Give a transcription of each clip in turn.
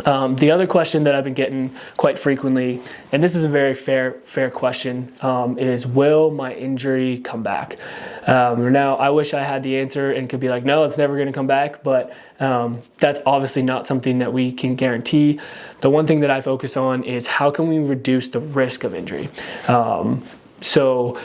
The other question that I've been getting quite frequently, and this is a very fair question, is will my injury come back? Now, I wish I had the answer and could be like, no, it's never going to come back, but that's obviously not something that we can guarantee. The one thing that I focus on is how can we reduce the risk of injury? So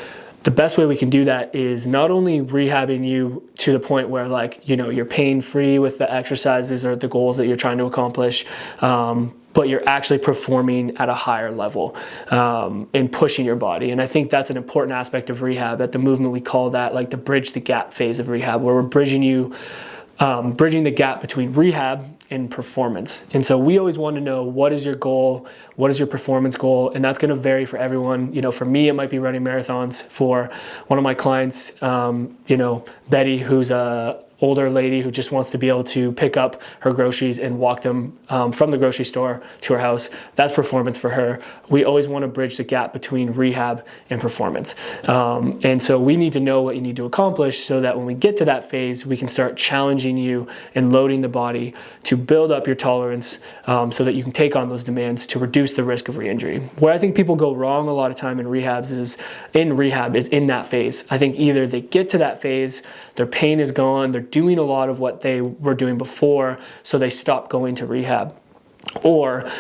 the best way we can do that is not only rehabbing you to the point where, like, you know, you're pain-free with the exercises or the goals that you're trying to accomplish, but you're actually performing at a higher level and pushing your body. And I think that's an important aspect of rehab. At the movement, we call that like the bridge the gap phase of rehab, where we're bridging the gap between rehab and performance. And so we always want to know, what is your goal? What is your performance goal? And that's going to vary for everyone. You know, for me, it might be running marathons. For one of my clients, you know, Betty, who's a older lady who just wants to be able to pick up her groceries and walk them from the grocery store to her house, that's performance for her. We always want to bridge the gap between rehab and performance. And so we need to know what you need to accomplish so that when we get to that phase, we can start challenging you and loading the body to build up your tolerance so that you can take on those demands to reduce the risk of re-injury. Where I think people go wrong a lot of time in rehab is in that phase. I think either they get to that phase, their pain is gone, they're doing a lot of what they were doing before, so they stop going to rehab. Or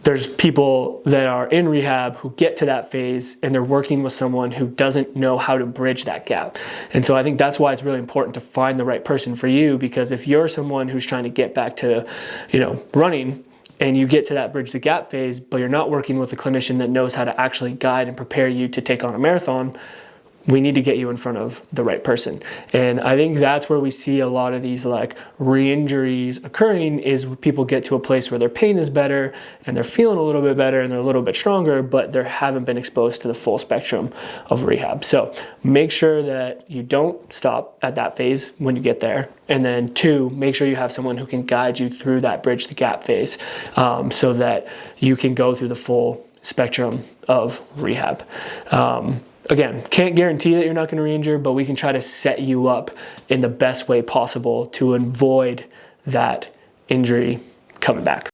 there's people that are in rehab who get to that phase and they're working with someone who doesn't know how to bridge that gap. And so I think that's why it's really important to find the right person for you, because if you're someone who's trying to get back to, you know, running, and you get to that bridge the gap phase, but you're not working with a clinician that knows how to actually guide and prepare you to take on a marathon, we need to get you in front of the right person. And I think that's where we see a lot of these like re-injuries occurring, is people get to a place where their pain is better and they're feeling a little bit better and they're a little bit stronger, but they haven't been exposed to the full spectrum of rehab. So make sure that you don't stop at that phase when you get there. And then 2, make sure you have someone who can guide you through that bridge the gap phase so that you can go through the full spectrum of rehab. Again, can't guarantee that you're not going to re-injure, but we can try to set you up in the best way possible to avoid that injury coming back.